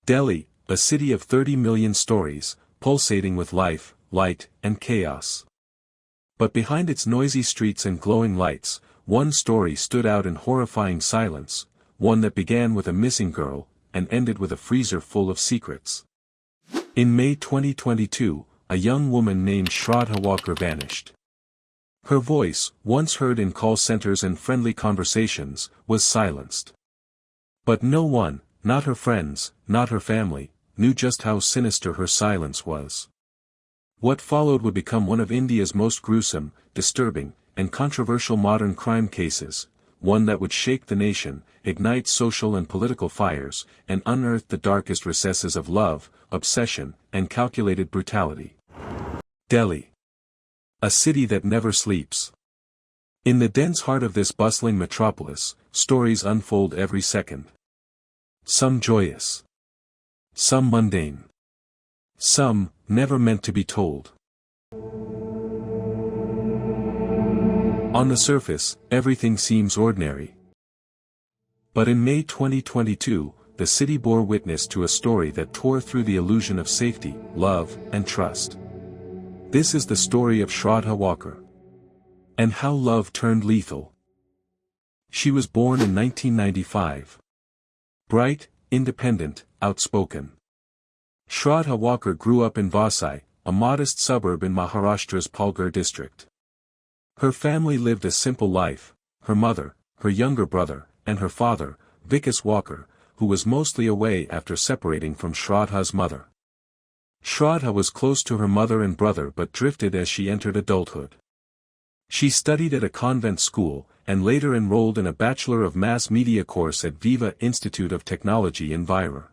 Delhi, a city of 30 million stories, pulsating with life, light, and chaos. But behind its noisy streets and glowing lights, one story stood out in horrifying silence, one that began with a missing girl, and ended with a freezer full of secrets. In May 2022, a young woman named Shraddha Walkar vanished. Her voice, once heard in call centers and friendly conversations, was silenced. But no one, not her friends, not her family, knew just how sinister her silence was. What followed would become one of India's most gruesome, disturbing, and controversial modern crime cases, one that would shake the nation, ignite social and political fires, and unearth the darkest recesses of love, obsession, and calculated brutality. Delhi. A city that never sleeps. In the dense heart of this bustling metropolis, stories unfold every second. Some joyous. Some mundane. Some, never meant to be told. On the surface, everything seems ordinary. But in May 2022, the city bore witness to a story that tore through the illusion of safety, love, and trust. This is the story of Shraddha Walkar. And how love turned lethal. She was born in 1995. Bright, independent, outspoken. Shraddha Walkar grew up in Vasai, a modest suburb in Maharashtra's Palghar district. Her family lived a simple life, her mother, her younger brother, and her father, Vikas Walkar, who was mostly away after separating from Shraddha's mother. Shraddha was close to her mother and brother but drifted as she entered adulthood. She studied at a convent school, and later enrolled in a Bachelor of Mass Media course at Viva Institute of Technology in Virar.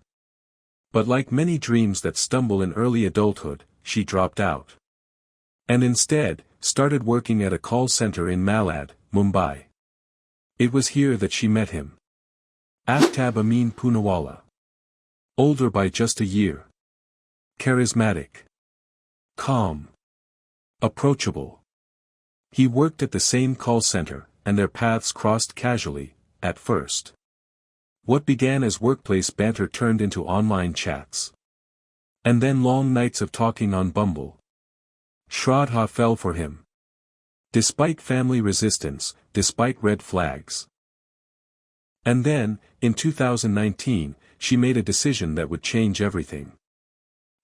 But like many dreams that stumble in early adulthood, she dropped out. And instead, started working at a call center in Malad, Mumbai. It was here that she met him. Aftab Poonawala. Older by just a year. Charismatic. Calm. Approachable. He worked at the same call center, and their paths crossed casually, at first. What began as workplace banter turned into online chats. And then long nights of talking on Bumble. Shraddha fell for him. Despite family resistance, despite red flags. And then, in 2019, she made a decision that would change everything.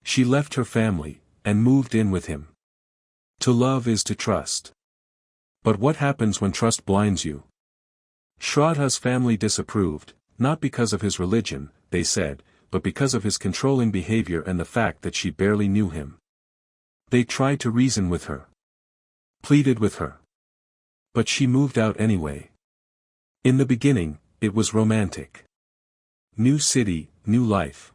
She left her family, and moved in with him. To love is to trust. But what happens when trust blinds you? Shraddha's family disapproved, not because of his religion, they said, but because of his controlling behavior and the fact that she barely knew him. They tried to reason with her. Pleaded with her. But she moved out anyway. In the beginning, it was romantic. New city, new life.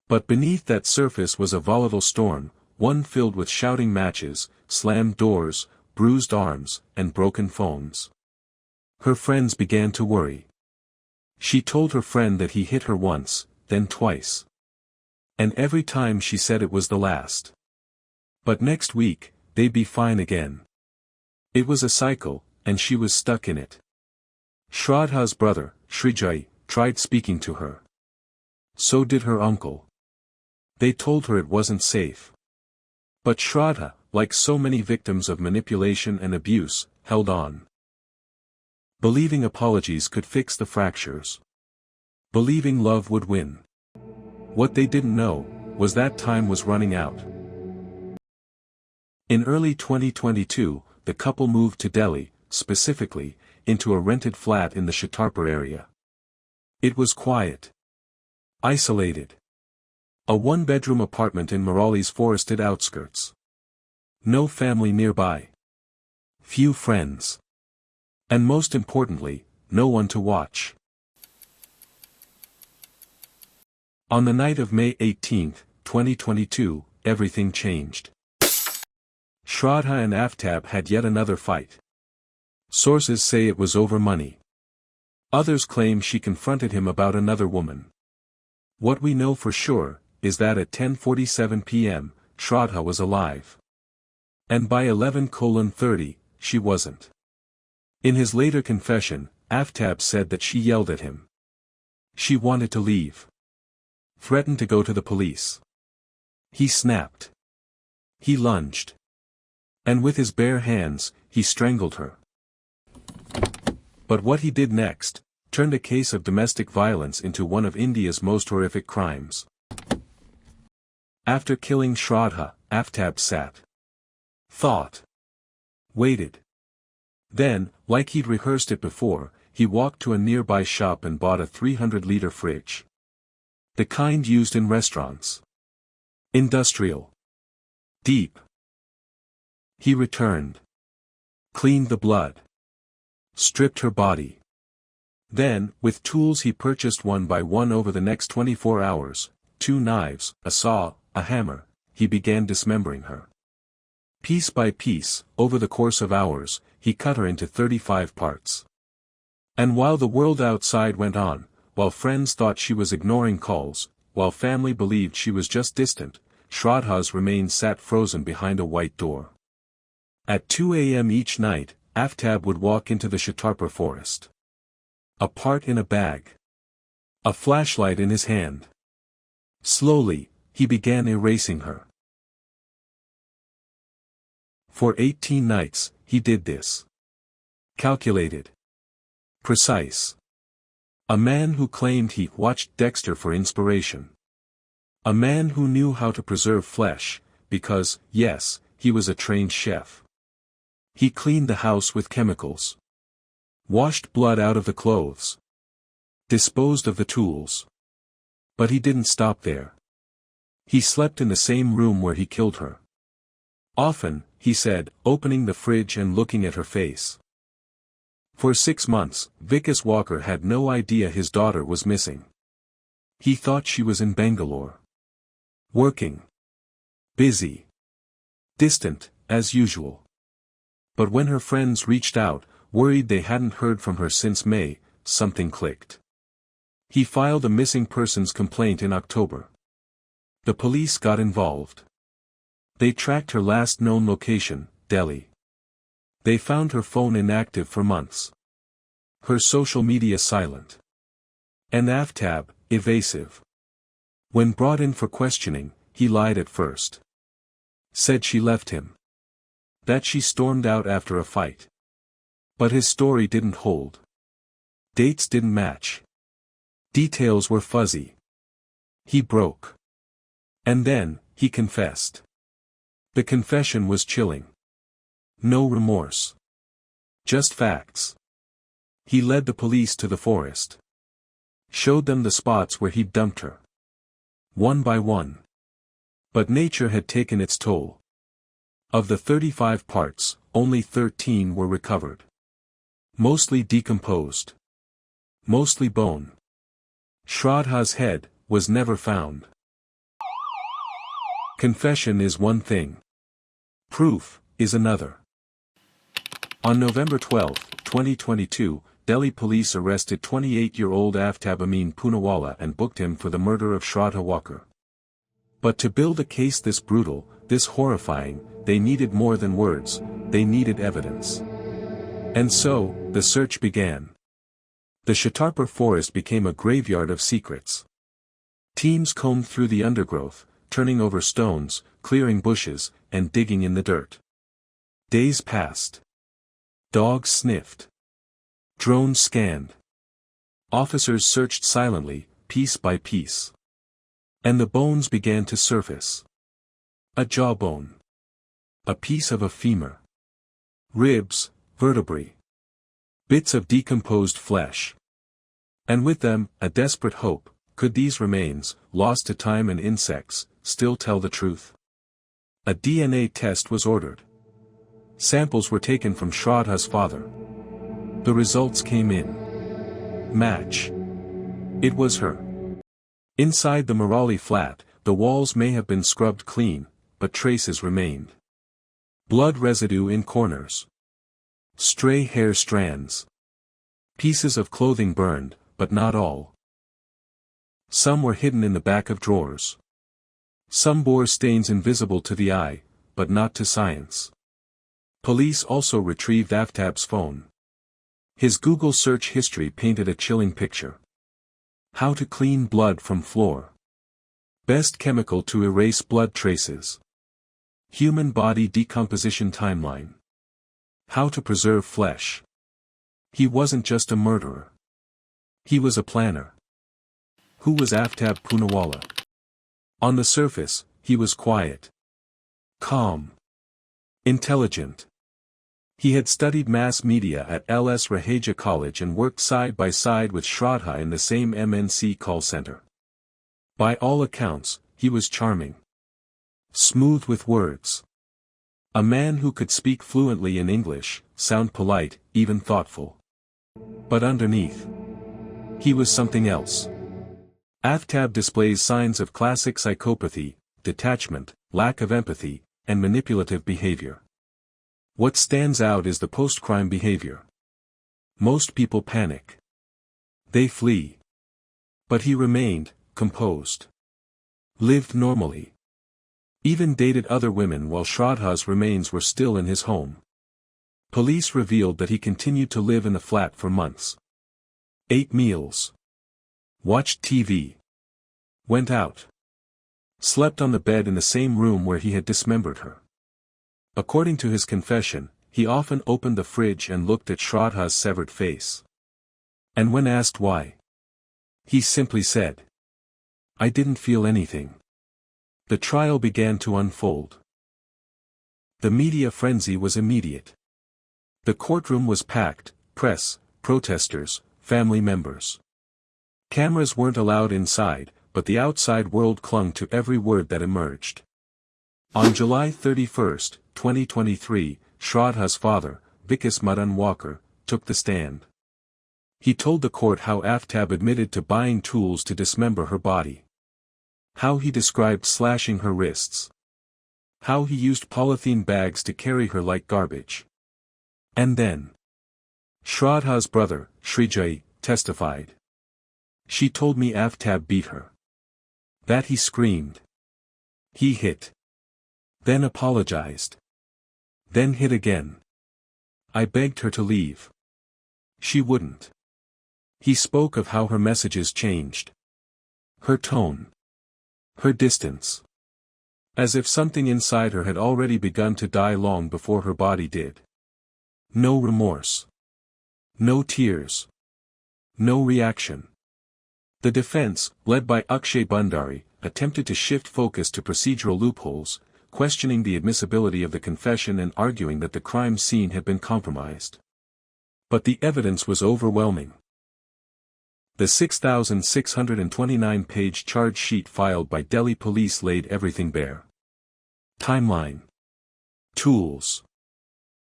But beneath that surface was a volatile storm, one filled with shouting matches, slammed doors, bruised arms, and broken phones. Her friends began to worry. She told her friend that he hit her once, then twice. And every time she said it was the last. But next week, they'd be fine again. It was a cycle, and she was stuck in it. Shraddha's brother, Shrijay, tried speaking to her. So did her uncle. They told her it wasn't safe. But Shraddha, like so many victims of manipulation and abuse, held on. Believing apologies could fix the fractures. Believing love would win. What they didn't know, was that time was running out. In early 2022, the couple moved to Delhi, specifically, into a rented flat in the Chhatarpur area. It was quiet. Isolated. A one-bedroom apartment in Morali's forested outskirts. No family nearby. Few friends. And most importantly, no one to watch. On the night of May 18, 2022, everything changed. Shraddha and Aftab had yet another fight. Sources say it was over money. Others claim she confronted him about another woman. What we know for sure, is that at 10:47 p.m., Shraddha was alive. And by 11:30, she wasn't. In his later confession, Aftab said that she yelled at him. She wanted to leave. threatened to go to the police. He snapped. He lunged. And with his bare hands, he strangled her. But what he did next turned a case of domestic violence into one of India's most horrific crimes. After killing Shraddha, Aftab sat. Thought. Waited. Then, like he'd rehearsed it before, he walked to a nearby shop and bought a 300-liter fridge. The kind used in restaurants. Industrial. Deep. He returned. Cleaned the blood. Stripped her body. Then, with tools he purchased one by one over the next 24 hours, 2 knives, a saw, a hammer, he began dismembering her. Piece by piece, over the course of hours, he cut her into 35 parts. And while the world outside went on, while friends thought she was ignoring calls, while family believed she was just distant, Shraddha's remains sat frozen behind a white door. At 2 a.m. each night, Aftab would walk into the Shraddha forest. A part in a bag. A flashlight in his hand. Slowly, he began erasing her. For 18 nights, he did this. Calculated. Precise. A man who claimed he watched Dexter for inspiration. A man who knew how to preserve flesh, because, yes, he was a trained chef. He cleaned the house with chemicals. Washed blood out of the clothes. Disposed of the tools. But he didn't stop there. He slept in the same room where he killed her. Often, he said, opening the fridge and looking at her face. For 6 months, Vikas Walkar had no idea his daughter was missing. He thought she was in Bangalore. Working. Busy. Distant, as usual. But when her friends reached out, worried they hadn't heard from her since May, something clicked. He filed a missing persons complaint in October. The police got involved. They tracked her last known location, Delhi. They found her phone inactive for months. Her social media silent. And Aftab, evasive. When brought in for questioning, he lied at first. Said she left him. That she stormed out after a fight. But his story didn't hold. Dates didn't match. Details were fuzzy. He broke. And then, he confessed. The confession was chilling. No remorse. Just facts. He led the police to the forest. Showed them the spots where he'd dumped her. One by one. But nature had taken its toll. Of the 35 parts, only 13 were recovered. Mostly decomposed. Mostly bone. Shraddha's head was never found. Confession is one thing. Proof is another. On November 12, 2022, Delhi police arrested 28-year-old Aftab Poonawala and booked him for the murder of Shraddha Walkar. But to build a case this brutal, this horrifying, they needed more than words, they needed evidence. And so, the search began. The Shraddha forest became a graveyard of secrets. Teams combed through the undergrowth, turning over stones, clearing bushes, and digging in the dirt. Days passed. Dogs sniffed. Drones scanned. Officers searched silently, piece by piece. And the bones began to surface. A jawbone. A piece of a femur. Ribs, vertebrae. Bits of decomposed flesh. And with them, a desperate hope, could these remains, lost to time and insects, still tell the truth? A DNA test was ordered. Samples were taken from Shraddha's father. The results came in. Match. It was her. Inside the Morali flat, the walls may have been scrubbed clean, but traces remained. Blood residue in corners. Stray hair strands. Pieces of clothing burned, but not all. Some were hidden in the back of drawers. Some bore stains invisible to the eye, but not to science. Police also retrieved Aftab's phone. His Google search history painted a chilling picture. How to clean blood from floor. Best chemical to erase blood traces. Human body decomposition timeline. How to preserve flesh. He wasn't just a murderer. He was a planner. Who was Aftab Poonawala? On the surface, he was quiet, calm, intelligent. He had studied mass media at LS Raheja College and worked side by side with Shraddha in the same MNC call center. By all accounts, he was charming, smooth with words. A man who could speak fluently in English, sound polite, even thoughtful. But underneath, he was something else. Aftab displays signs of classic psychopathy, detachment, lack of empathy, and manipulative behavior. What stands out is the post-crime behavior. Most people panic. They flee. But he remained composed. Lived normally. Even dated other women while Shraddha's remains were still in his home. Police revealed that he continued to live in the flat for months. Ate meals. Watched TV. Went out. Slept on the bed in the same room where he had dismembered her. According to his confession, he often opened the fridge and looked at Shraddha's severed face. And when asked why, he simply said, "I didn't feel anything." The trial began to unfold. The media frenzy was immediate. The courtroom was packed, press, protesters, family members. Cameras weren't allowed inside, but the outside world clung to every word that emerged. On July 31, 2023, Shraddha's father, Shraddha Walkar, took the stand. He told the court how Aftab admitted to buying tools to dismember her body. How he described slashing her wrists. How he used polythene bags to carry her like garbage. And then, Shraddha's brother, Shraddha, testified. "She told me Aftab beat her. That he screamed. He hit. Then apologized. Then hit again. I begged her to leave. She wouldn't." He spoke of how her messages changed. Her tone. Her distance. As if something inside her had already begun to die long before her body did. No remorse. No tears. No reaction. The defense, led by Akshay Bhandari, attempted to shift focus to procedural loopholes, questioning the admissibility of the confession and arguing that the crime scene had been compromised. But the evidence was overwhelming. The 6,629-page charge sheet filed by Delhi police laid everything bare. Timeline. Tools.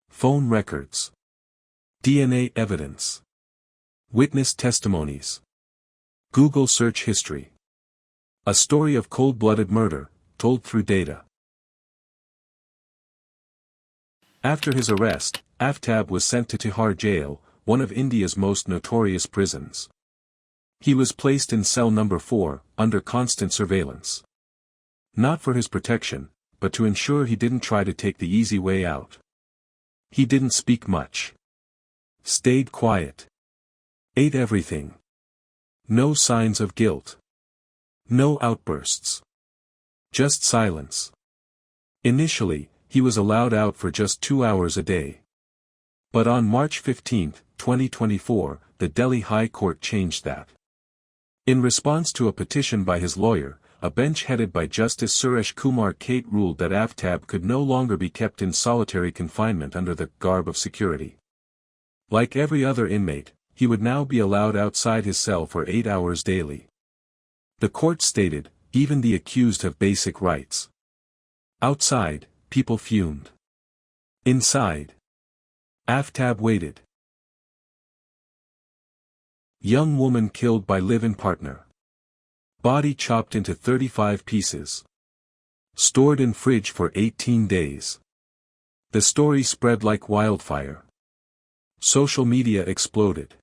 Phone records. DNA evidence. Witness testimonies. Google search history. A story of cold-blooded murder, told through data. After his arrest, Aftab was sent to Tihar jail, one of India's most notorious prisons. He was placed in cell number 4, under constant surveillance. Not for his protection, but to ensure he didn't try to take the easy way out. He didn't speak much. Stayed quiet. Ate everything. No signs of guilt. No outbursts. Just silence. Initially, he was allowed out for just 2 hours a day. But on March 15, 2024, the Delhi High Court changed that. In response to a petition by his lawyer, a bench headed by Justice Suresh Kumar Kate ruled that Aftab could no longer be kept in solitary confinement under the garb of security. Like every other inmate, he would now be allowed outside his cell for 8 hours daily. The court stated, even the accused have basic rights. Outside, people fumed. Inside, Aftab waited. Young woman killed by live-in partner. Body chopped into 35 pieces. Stored in fridge for 18 days. The story spread like wildfire. Social media exploded.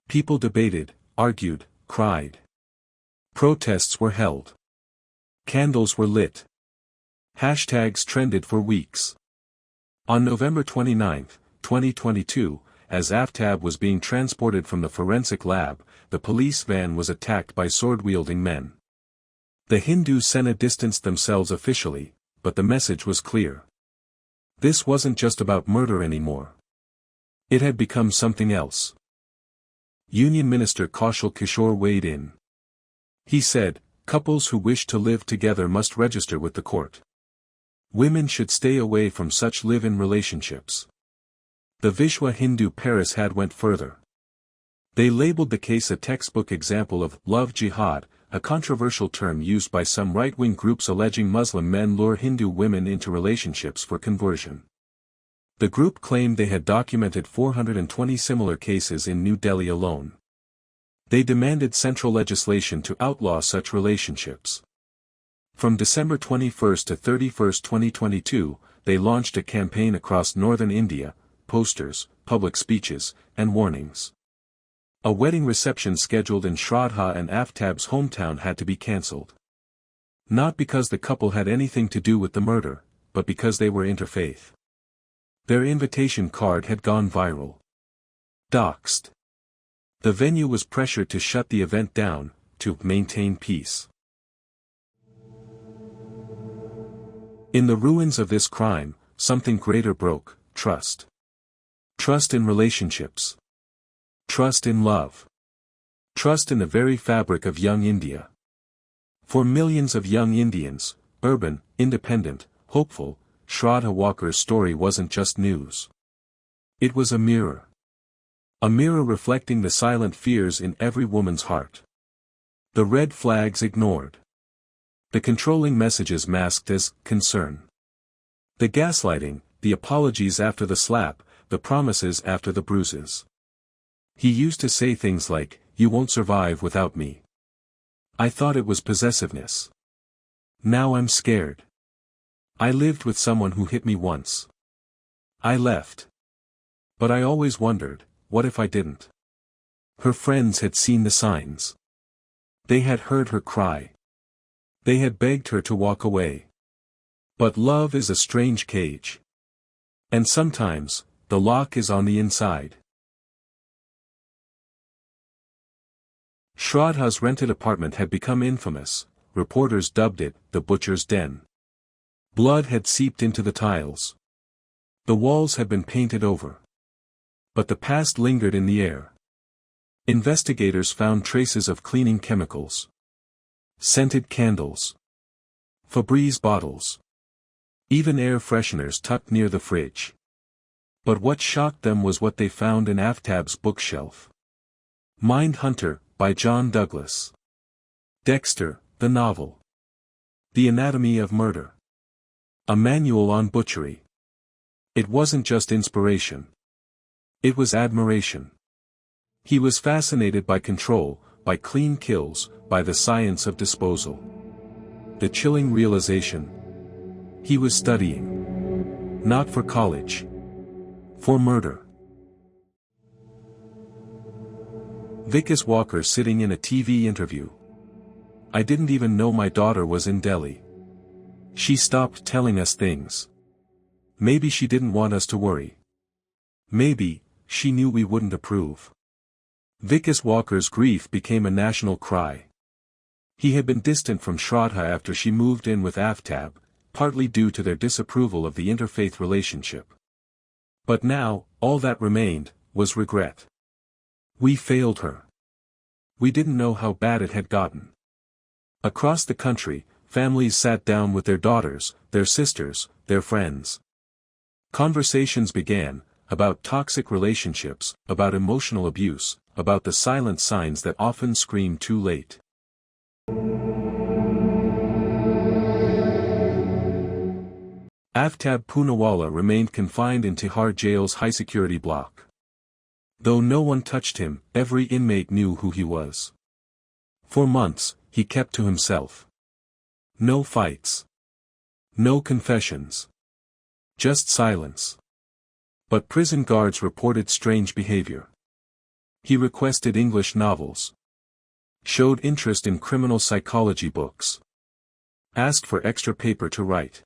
People debated, argued, cried. Protests were held. Candles were lit. Hashtags trended for weeks. On November 29, 2022, as Aftab was being transported from the forensic lab, the police van was attacked by sword-wielding men. The Hindu Senate distanced themselves officially, but the message was clear. This wasn't just about murder anymore. It had become something else. Union Minister Kaushal Kishore weighed in. He said, couples who wish to live together must register with the court. Women should stay away from such live-in relationships. The Vishwa Hindu Parishad went further. They labeled the case a textbook example of love jihad, a controversial term used by some right-wing groups alleging Muslim men lure Hindu women into relationships for conversion. The group claimed they had documented 420 similar cases in New Delhi alone. They demanded central legislation to outlaw such relationships. From December 21 to 31, 2022, they launched a campaign across northern India, posters, public speeches, and warnings. A wedding reception scheduled in Shraddha and Aftab's hometown had to be cancelled. Not because the couple had anything to do with the murder, but because they were interfaith. Their invitation card had gone viral. Doxed. The venue was pressured to shut the event down, to maintain peace. In the ruins of this crime, something greater broke: trust. Trust in relationships. Trust in love. Trust in the very fabric of young India. For millions of young Indians, urban, independent, hopeful, Shraddha Walkar's story wasn't just news. It was a mirror. A mirror reflecting the silent fears in every woman's heart. The red flags ignored. The controlling messages masked as concern. The gaslighting, the apologies after the slap, the promises after the bruises. He used to say things like, "You won't survive without me." I thought it was possessiveness. Now I'm scared. I lived with someone who hit me once. I left. But I always wondered, what if I didn't? Her friends had seen the signs. They had heard her cry. They had begged her to walk away. But love is a strange cage. And sometimes, the lock is on the inside. Shraddha's rented apartment had become infamous. Reporters dubbed it the butcher's den. Blood had seeped into the tiles. The walls had been painted over. But the past lingered in the air. Investigators found traces of cleaning chemicals. Scented candles. Febreze bottles. Even air fresheners tucked near the fridge. But what shocked them was what they found in Aftab's bookshelf. Mind Hunter, by John Douglas. Dexter, the novel. The Anatomy of Murder. A manual on butchery. It wasn't just inspiration. It was admiration. He was fascinated by control, by clean kills, by the science of disposal. The chilling realization. He was studying. Not for college. For murder. Vikas Walkar sitting in a TV interview. I didn't even know my daughter was in Delhi. She stopped telling us things. Maybe she didn't want us to worry. Maybe, she knew we wouldn't approve. Vikas Walkar's grief became a national cry. He had been distant from Shraddha after she moved in with Aftab, partly due to their disapproval of the interfaith relationship. But now, all that remained, was regret. We failed her. We didn't know how bad it had gotten. Across the country, families sat down with their daughters, their sisters, their friends. Conversations began, about toxic relationships, about emotional abuse, about the silent signs that often scream too late. Aftab Poonawala remained confined in Tihar jail's high-security block. Though no one touched him, every inmate knew who he was. For months, he kept to himself. No fights. No confessions. Just silence. But prison guards reported strange behavior. He requested English novels. Showed interest in criminal psychology books. Asked for extra paper to write.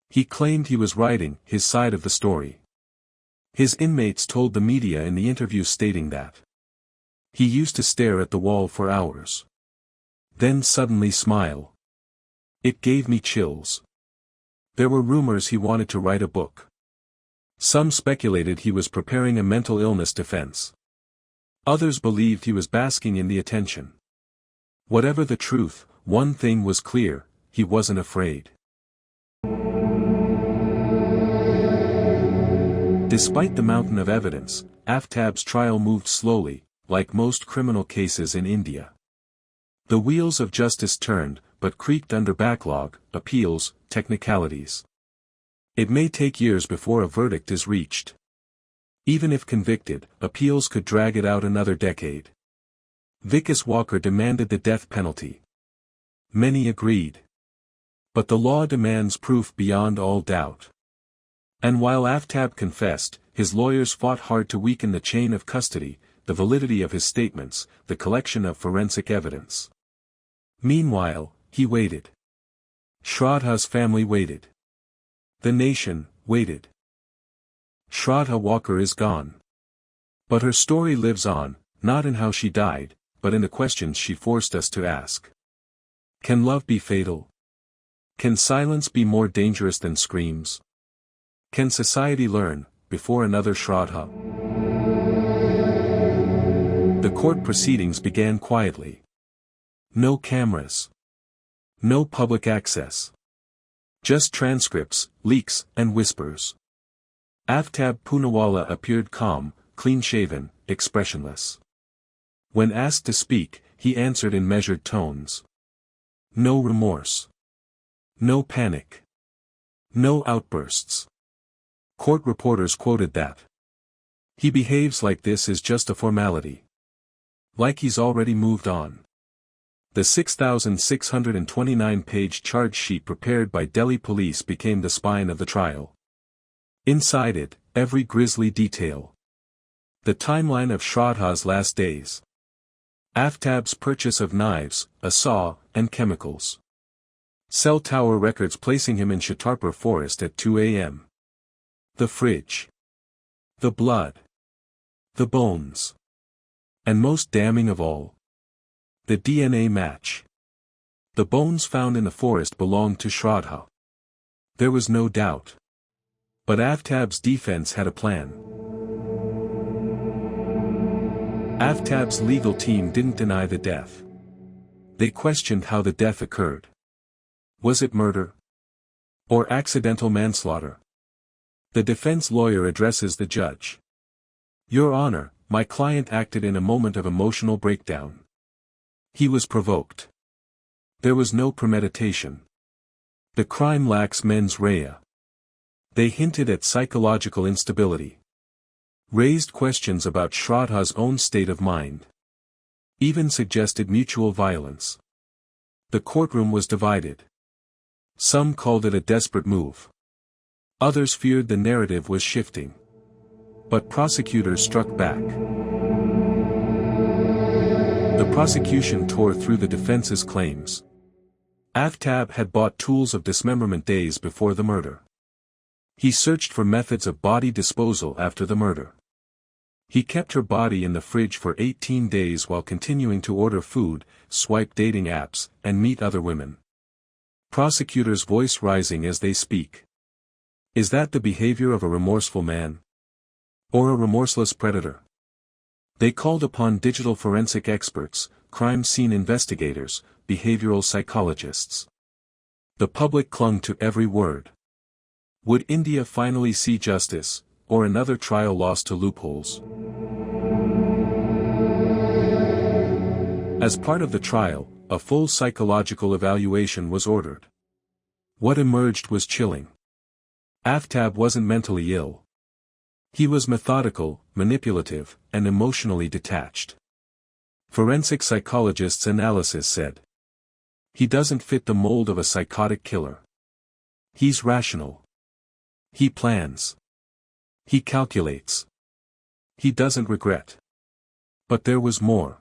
He claimed he was writing his side of the story. His inmates told the media in the interview stating that he used to stare at the wall for hours. Then suddenly smile. It gave me chills. There were rumors he wanted to write a book. Some speculated he was preparing a mental illness defense. Others believed he was basking in the attention. Whatever the truth, one thing was clear: he wasn't afraid. Despite the mountain of evidence, Aftab's trial moved slowly, like most criminal cases in India. The wheels of justice turned, but creaked under backlog, appeals, technicalities. It may take years before a verdict is reached. Even if convicted, appeals could drag it out another decade. Vikas Walkar demanded the death penalty. Many agreed. But the law demands proof beyond all doubt. And while Aftab confessed, his lawyers fought hard to weaken the chain of custody, the validity of his statements, the collection of forensic evidence. Meanwhile, he waited. Shraddha's family waited. The nation waited. Shraddha Walkar is gone. But her story lives on, not in how she died, but in the questions she forced us to ask. Can love be fatal? Can silence be more dangerous than screams? Can society learn, before another Shraddha? The court proceedings began quietly. No cameras. No public access. Just transcripts, leaks, and whispers. Aftab Poonawala appeared calm, clean-shaven, expressionless. When asked to speak, he answered in measured tones. No remorse. No panic. No outbursts. Court reporters quoted that. He behaves like this is just a formality. Like he's already moved on. The 6,629-page charge sheet prepared by Delhi police became the spine of the trial. Inside it, every grisly detail. The timeline of Shraddha's last days. Aftab's purchase of knives, a saw, and chemicals. Cell tower records placing him in Chhatarpur forest at 2 a.m. The fridge. The blood. The bones. And most damning of all, the DNA match. The bones found in the forest belonged to Shraddha. There was no doubt. But Aftab's defense had a plan. Aftab's legal team didn't deny the death. They questioned how the death occurred. Was it murder? Or accidental manslaughter? The defense lawyer addresses the judge. Your Honor, my client acted in a moment of emotional breakdown. He was provoked. There was no premeditation. The crime lacks mens rea. They hinted at psychological instability. Raised questions about Shraddha's own state of mind. Even suggested mutual violence. The courtroom was divided. Some called it a desperate move. Others feared the narrative was shifting. But prosecutors struck back. The prosecution tore through the defense's claims. Aftab had bought tools of dismemberment days before the murder. He searched for methods of body disposal after the murder. He kept her body in the fridge for 18 days while continuing to order food, swipe dating apps, and meet other women. Prosecutors' voice rising as they speak. Is that the behavior of a remorseful man? Or a remorseless predator? They called upon digital forensic experts, crime scene investigators, behavioral psychologists. The public clung to every word. Would India finally see justice, or another trial lost to loopholes? As part of the trial, a full psychological evaluation was ordered. What emerged was chilling. Aftab wasn't mentally ill. He was methodical, manipulative, and emotionally detached. Forensic psychologists' analysis said. He doesn't fit the mold of a psychotic killer. He's rational. He plans. He calculates. He doesn't regret. But there was more.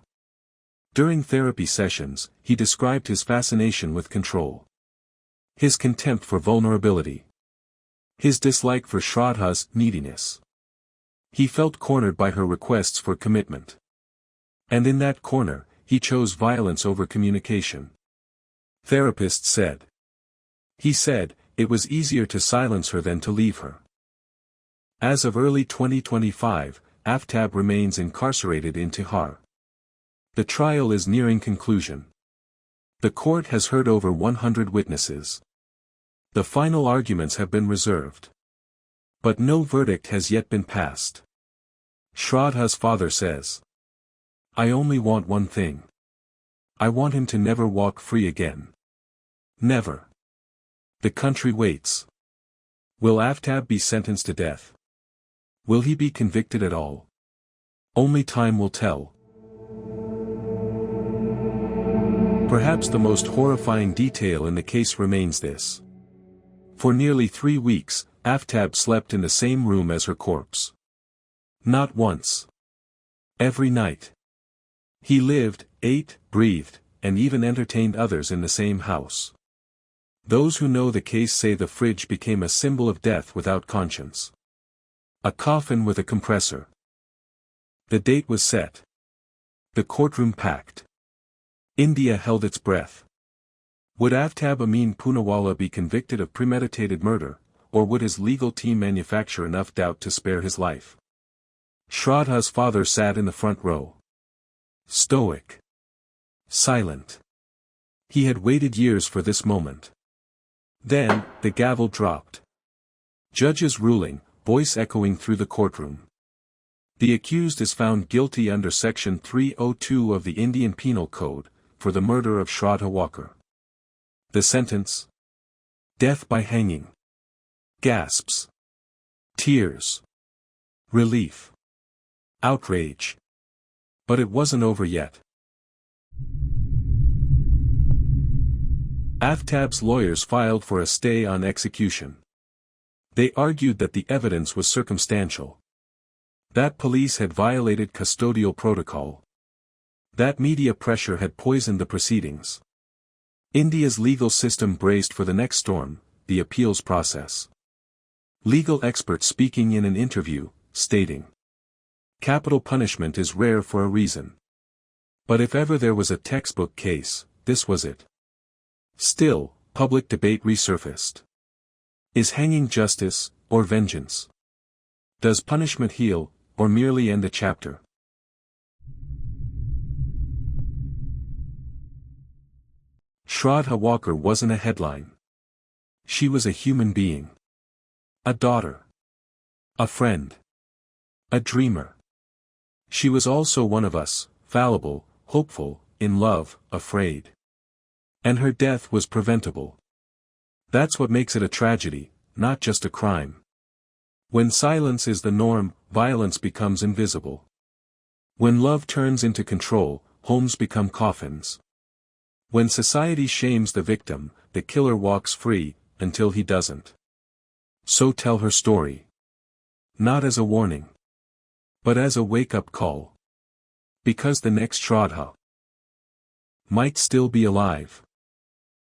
During therapy sessions, he described his fascination with control. His contempt for vulnerability. His dislike for Shraddha's neediness. He felt cornered by her requests for commitment. And in that corner, he chose violence over communication. Therapists said. He said, it was easier to silence her than to leave her. As of early 2025, Aftab remains incarcerated in Tihar. The trial is nearing conclusion. The court has heard over 100 witnesses. The final arguments have been reserved. But no verdict has yet been passed. Shraddha's father says, "I only want one thing. I want him to never walk free again. Never." The country waits. Will Aftab be sentenced to death? Will he be convicted at all? Only time will tell. Perhaps the most horrifying detail in the case remains this. For nearly 3 weeks, Aftab slept in the same room as her corpse. Not once. Every night. He lived, ate, breathed, and even entertained others in the same house. Those who know the case say the fridge became a symbol of death without conscience. A coffin with a compressor. The date was set. The courtroom packed. India held its breath. Would Aftab Poonawala be convicted of premeditated murder, or would his legal team manufacture enough doubt to spare his life? Shraddha's father sat in the front row. Stoic. Silent. He had waited years for this moment. Then, the gavel dropped. Judge's ruling, voice echoing through the courtroom. The accused is found guilty under Section 302 of the Indian Penal Code, for the murder of Shraddha Walkar. The sentence? Death by hanging. Gasps. Tears. Relief. Outrage. But it wasn't over yet. Aftab's lawyers filed for a stay on execution. They argued that the evidence was circumstantial. That police had violated custodial protocol. That media pressure had poisoned the proceedings. India's legal system braced for the next storm, the appeals process. Legal experts speaking in an interview, stating, "Capital punishment is rare for a reason. But if ever there was a textbook case, this was it." Still, public debate resurfaced. Is hanging justice, or vengeance? Does punishment heal, or merely end a chapter? Shraddha Walkar wasn't a headline. She was a human being. A daughter. A friend. A dreamer. She was also one of us, fallible, hopeful, in love, afraid. And her death was preventable. That's what makes it a tragedy, not just a crime. When silence is the norm, violence becomes invisible. When love turns into control, homes become coffins. When society shames the victim, the killer walks free, until he doesn't. So tell her story. Not as a warning. But as a wake-up call. Because the next Shraddha might still be alive.